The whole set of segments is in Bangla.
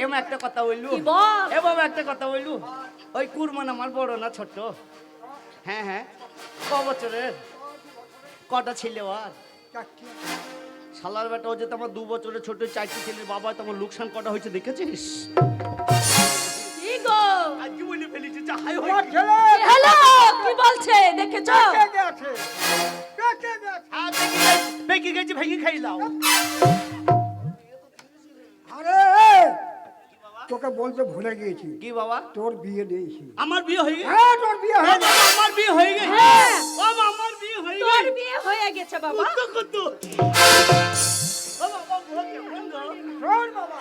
এমন একটা কথা বললু কি বল? এ বাবা একটা কথা বললু ওই কুরবান আমার বড় না ছোট? হ্যাঁ হ্যাঁ ক বছরের কটা ছেলে আর শালার বেটা ও যে তোমার 2 বছরের ছোট 4টি ছেলের বাবা তোমার লোকসান কটা হয়েছে দেখেছিস? কি গো আজ কি বলে ফেলেছি যাই হোক আমার ছেলে হ্যালো কি বলছে দেখেছো? কে গেছে কে গেছে বেঁকে গেছি ভেঙে খাইলাম। আরে তোকে বলতে ভুলে গিয়েছি কি বাবা তোর বিয়ে দিয়েছি। আমার বিয়ে হয়ে গেছে? হ্যাঁ তোর বিয়ে ও হয়ে বাবা, আমার বিয়ে হয়ে গেছে? হ্যাঁ। ও বাবা, আমার বিয়ে হয়ে তোর গেছে? বিয়ে হয়ে গেছে বাবা। কত ও বাবা বুড়ো কেমন গো? শোন বাবা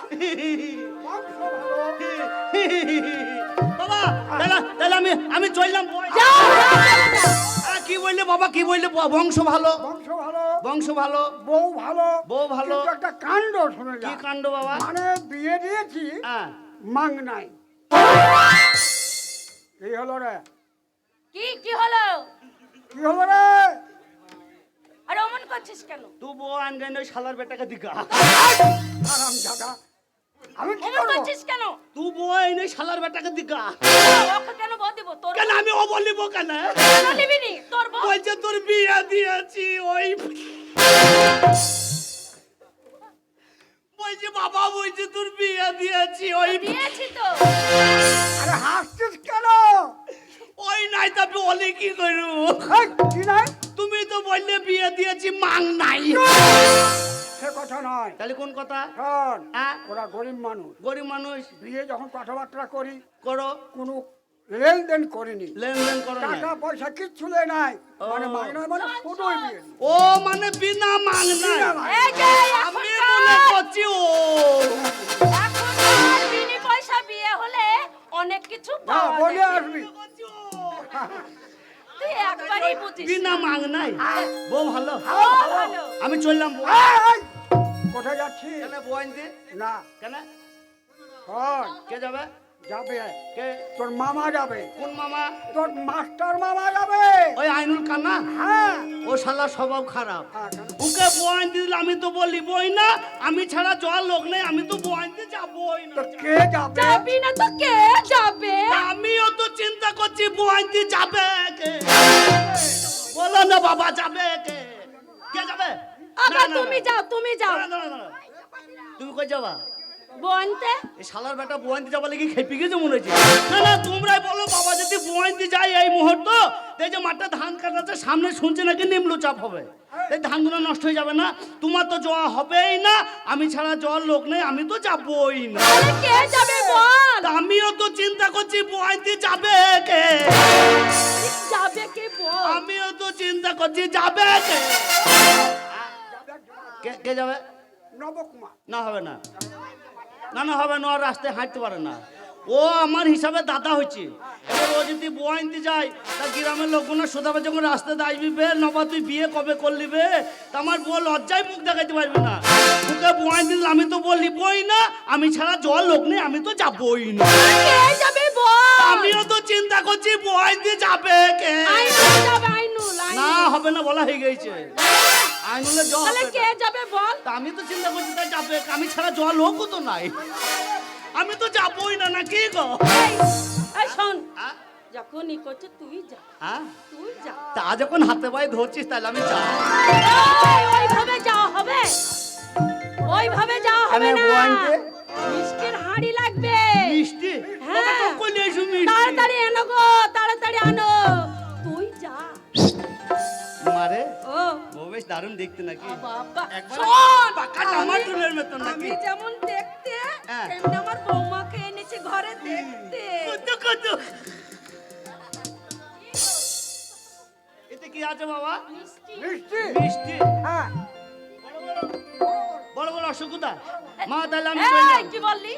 বংশ ভালো। বাবা তাহলে আমি চললাম। যাও যাও, যাও। কি বললে বাবা কি বললে? বংশ ভালো বংশ ভালো বংশ ভালো বউ ভালো বউ ভালো। কিন্তু একটা কাণ্ড শুনে যা কি কাণ্ড বাবা? মানে বিয়ে দিয়েছি হ্যাঁ মাং নাই। এই হলো রে কি হলো? কি হলো রে আর অমন করছিস কেন? তুই বউ আনগে ওই শালার বেটাকে দিকা। আরাম জায়গা আমি কি অমন করবো? করছিস কেন? তুই বউ এনে শালার বেটাকে দিকা। ওকে কেন বল দিব? তোর কেন আমি ও বলিব কেন? কেন নিবি নি? তোর বল। বলছে তোর বিয়ে দিয়েছি ওই বলছে বাবা বলছে তোর বিয়ে দিয়েছি ওই দিয়েছি তো। আরে হাসছিস কেন? ওই নাই তবে বলে কি করু? এই, কি নাই তুমি তো বললে বিয়ে দিয়েছি মাং নাই। সে কথা নয়। তাহলে কোন কথা? শোন হ্যাঁ ওরা গরিব মানুষ গরিব মানুষ বিয়ে যখন কথাবার্তা করি করো কোনো লেনদেন করিনি লেনদেন করো না। টাকা পয়সা কিচ্ছু লে নাই মানে ও। মাইনা মানে শুধুই বিয়ে ও মানে বিনা মাং নাই। বিনা মাং। এই যে আমি এখন মনে করছি ও এখন আর বিনি পয়সা বিয়ে হলে অনেক কিছু না পাওয়া বলে যায়। আসবি তুই একবারই বুঝিস বিনা না। মাং নাই। বউ ভালো ও ভালো। আমি চললাম। এই, এই, কোথায় যাচ্ছি কেন বউ আনতে? না কেন শোন কে যাবে? যাবে কে? তোর মামা যাবে কোন মামা? তোর মাস্টার মামা যাবে ওই আইনুল কান্না। হ্যাঁ ও শালা স্বভাব খারাপ। হ্যাঁ, কেন? ওকে বউ আনতে দিলে আমি তো বলি বই না, আমি ছাড়া জল লোক নেই, আমি তো বউ আনতে যাবই না। তো কে যাবে যাবি না তো কে যাবে? আমিও তো চিন্তা করছি বউ আনতে যাবে কে? বলো না বাবা যাবে কে? কে যাবে? আগা না, না, তুমি না। যাও তুমি যাও না, না, না, না। তুমি কই যাবা? বনতে। এই শালার বেটা বুয়ান্তি যাবা লাগি খেপি গেছে মনে হচ্ছে। না না তোমরাই বলো বাবা যদি বুয়ান্তি যায় এই মুহূর্ত এই যে মাঠে ধান কাটাচ্ছে সামনে শুনছে নাকি নিম্ন চাপ হবে, এই ধানগুলো নষ্ট হয়ে যাবে না। তোমার তো যাওয়া হবেই না, আমি ছাড়া যাওয়ার লোক নেই, আমি তো যাবই না। আরে কে যাবে বল? তা আমিও তো চিন্তা করছি বুয়ান্তি যাবে কে? যাবে কে বল? আমিও তো চিন্তা করছি যাবে কে? কে যাবে? নবকুমার না হবে না, না না হবে না, আর রাস্তায় হাঁটতে পারে না। ও আমার হিসাবে দাদা হচ্ছে। এবার ও যদি বউ আনতে যায় তা গ্রামের লোকগুলো সোধাবে যখন রাস্তাতে আসবি বে নবা তুই বিয়ে কবে করলি বে, তা আমার বউ লজ্জায় মুখ দেখাইতে পারবি না। তোকে বউ আনতে দিলে আমি তো বললি বই না, আমি ছাড়া জল লোক নেই, আমি তো যাবই না। কে যাবে বল? আমিও তো চিন্তা করছি বউ আনতে যাবে কে? আইনুল যাবে আইনুল না হবে না বলা হয়ে গেছে। আইনুলের জল তাহলে কে যাবে বল? তা আমি তো চিন্তা করছি তাই যাবে, আমি ছাড়া জল লোকও তো নাই, আমি তো যাবই না। না কি গো? এই এই শোন, হ্যাঁ? যখন ই করছে তুই যা হ্যাঁ? তুই যা। তা যখন হাতে পায়ে ধরছিস তাহলে আমি যাই। ওইভাবে যাওয়া হবে, ওইভাবে যাওয়া হবে কেন না। বউ আনতে? মিষ্টির হাঁড়ি লাগবে। মিষ্টি? হ্যাঁ। ওকে তো কইলে এসো মিষ্টি। তাড়াতাড়ি আনো গো, তাড়াতাড়ি আনো। তুই যা। মারে ও ও বেশ দারুণ দেখতে নাকি? বাবা একবার শোন, পাকা টমাটোলের মতন নাকি? আমি যেমন দেখতে হ্যাঁ। তেমনি আমার বৌমাকে এনেছে ঘরে দেখতে। কত কত এতে কি আছে বাবা? মিষ্টি। মিষ্টি মিষ্টি? হ্যাঁ বড় বড় অসুবিধা মা তাহলে আমি এই, চললাম। কি বললি?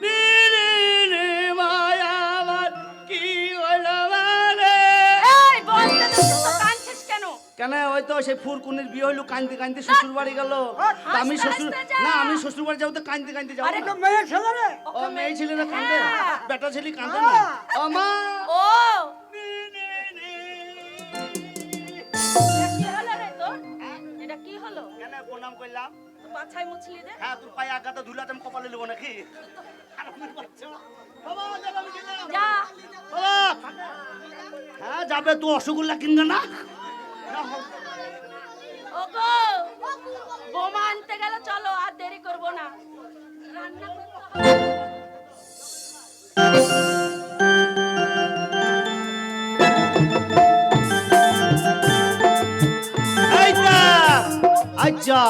রে রে রে মায়া আমার কি হলো মারে? এই বলতে তো কাঁদছিস কেন? কেন ওই তো সেই ফুরকুনির বিয়ে হইলো কাঁদতে কাঁদতে শ্বশুর বাড়ি গেল। তা আমি হাসতে শ্বশুর হাসতে যা। না আমি শ্বশুর বাড়ি যাবো তো কাঁদতে কাঁদতে যাবো আরে না। তো মেয়ে ছেলে রে ও মেয়ে ছেলেরা কাঁদে, হ্যাঁ। বেটা ছেলে কাঁদে না। ও মা ও এটা কি হলো রে তোর? এটা কি হলো? কেন প্রণাম করলাম? তো বাছাই মুছলি রে? হ্যাঁ তোর পায়ে আগাটা ধুলাতে আমি কপালে নেবো নাকি? বাবা, যাবে, আমি গেলাম। যা। বাবা, হ্যাঁ যাবে, তুই রসগোল্লা কিনবে না? ওগো বোমা আনতে গেলে চলো, আর দেরি করবো না। রান্না করতে হবে। এইটা, আচ্ছা,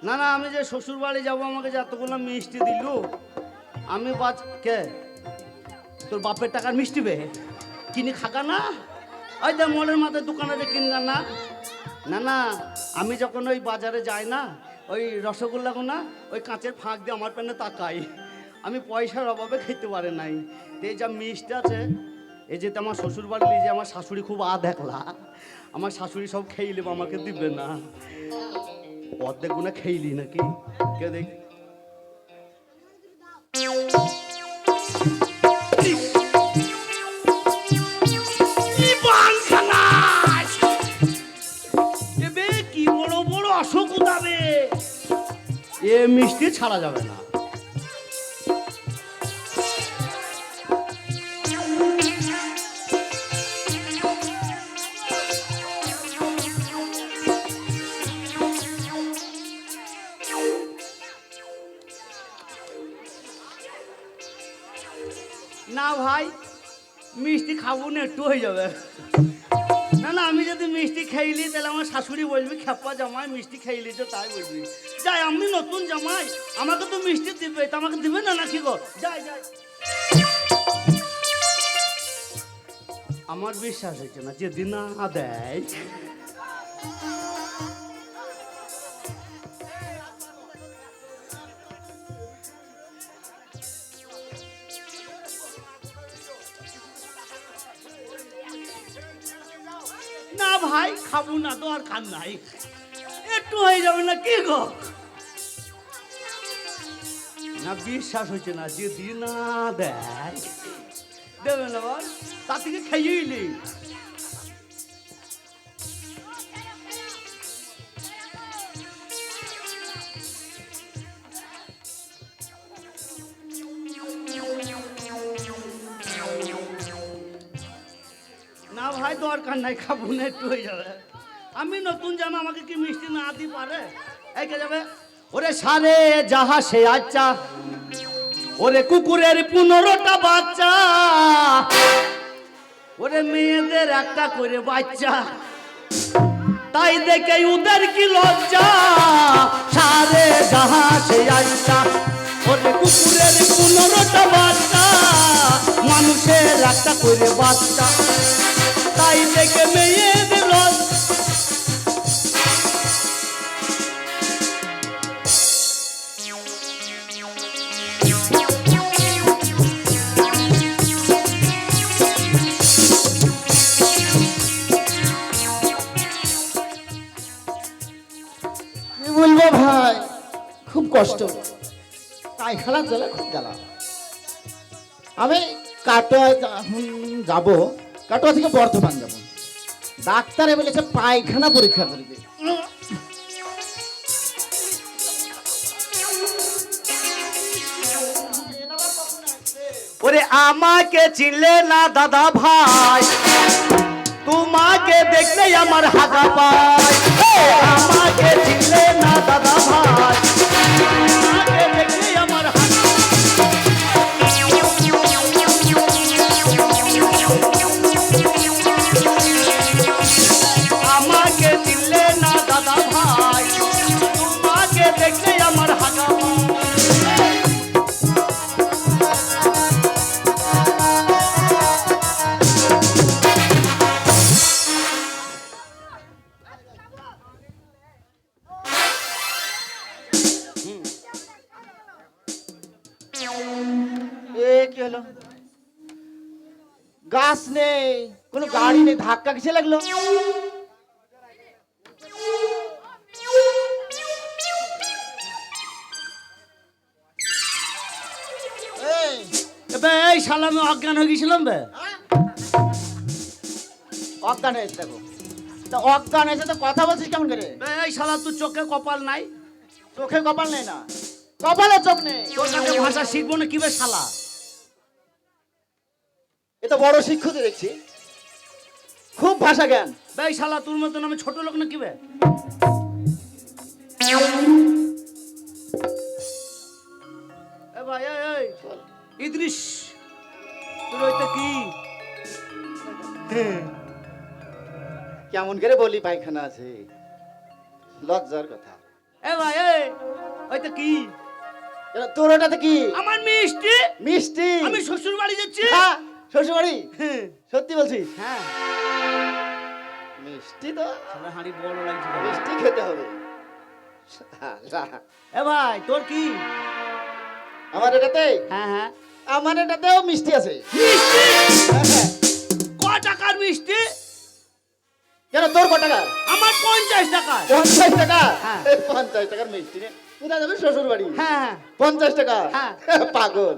না না, আমি যে শ্বশুর বাড়ি যাবো, আমাকে যে এতগুলো মিষ্টি দিল, আমি কে তোর বাপের টাকার মিষ্টি বে কিনে খাগা না? ওই যে মোড়ের মাথায় দোকানে যে কিনগা না? না না, আমি যখন ওই বাজারে যাই না, ওই রসগোল্লাগো না, ওই কাঁচের ফাঁক দিয়ে আমার পেনে তাকাই। আমি পয়সার অভাবে খেতে পারে নাই। তো এই যা মিষ্টি আছে, এই যে আমার শ্বশুর বাড়ি যে আমার শাশুড়ি খুব দেখলা, আমার শাশুড়ি সব খেয়ে আমাকে দিবে না। অর্ধেক গুণা খেইলি নাকি? কে দেখ, কি বড় বড় অসুখ উদাবে, এ মিষ্টি ছাড়া যাবে না। না ভাই, মিষ্টি খাবো না, একটু হয়ে যাবে। না না, আমি যদি মিষ্টি খাইলি তাহলে আমার শাশুড়ি বলবি খেপা জামাই মিষ্টি খাইলি তো, তাই বলবি। যাই, আমি নতুন জামাই, আমাকে তো মিষ্টি দিবে, তা আমাকে দিবে না নাকি গো? যাই যাই। আমার বিশ্বাস হচ্ছে না, যেদিন না দেয়। না ভাই, খাবো না তো, আর খান নাই, একটু হয়ে যাবে না কি গো? না বিশ্বাস হচ্ছে না, যদি না দেয় দেবে না বল, তার থেকে খেয়েই নেই। না ভাই, দরকার নাই, খাবো না, একটু হয়ে যাবে। আমি নতুন জামা, আমাকে কি মিষ্টি না দিতে পারে? এই কে যাবে? ওরে সারে যাহা সে আচ্ছা, ওরে কুকুরের 15টা বাচ্চা, ওরে মেয়েদের একটা করে বাচ্চা, তাই দেখে ওদের কি লজ্জা। সারে যাহা সে আচ্ছা, ওরে কুকুরের 15টা বাচ্চা, মানুষের একটা করে বাচ্চা, তাই দেখে মেয়েদের লজ্জা। কি বলবো ভাই, খুব কষ্ট, পায়খানা জলে খুব গেল। আমি কাটোয়া যাবো, কাটোয়া থেকে বর্ধমান যাব। ডাক্তারে বলেছে পায়খানা পরীক্ষা করবে। ওরে আমাকে চিনলে না দাদা ভাই, তোমাকে দেখলে আমার হাগা পায়। আমাকে চিনলে না দাদা ভাই, তোমাকে দেখলে আমার হাগা আমাকে চিনলে না দাদা ভাই, তোমাকে দেখলে আমার হাগা পায়। কি হলো? গাছ নেই, কোনো গাড়ি নেই, ধাক্কা কিসে লাগলো? এই শালা, আমি অজ্ঞান হয়ে গেছিলাম বে। অজ্ঞান হয়েছে, দেখো তা অজ্ঞান হয়েছে তো কথা বলছিস কেমন করে? এই শালা, তোর চোখে কপাল নাই? চোখে কপাল নেই না, কপালে চোখ নেই। তোর কাছে ভাষা শিখবো না কিবে শালা? এ তো বড় শিক্ষক দেখছি, খুব ভাষা জ্ঞান। বেই শালা তোর মতন আমি ছোট লোক না কিবে? এ ভাই এই ইদ্রিস, তোর ওইটা কি? কেমন করে বলি পায়খানা আছে, লজ্জার কথা। এ ভাই এই ওইটা কি? তোর ওটাতে কি? আমার মিষ্টি। মিষ্টি? আমি শ্বশুর বাড়ি যাচ্ছি। হ্যাঁ, শ্বশুর বাড়ি? হ্যাঁ সত্যি বলছিস? হ্যাঁ। মিষ্টি তো শালা হাঁড়ি বড় লাগছে কেন? মিষ্টি খেতে হবে। এ ভাই তোর কি? আমার এটাতে, হ্যাঁ হ্যাঁ আমার এটাতেও মিষ্টি আছে। মিষ্টি? হ্যাঁ। ক টাকার মিষ্টি? কেন তোর কত টাকা? আমার 50 টাকা। 50 টাকা? হ্যাঁ। 50 টাকার মিষ্টি নে কোথায় যাবে? শ্বশুর বাড়ি? হ্যাঁ 50 টাকা? হ্যাঁ। পাগল।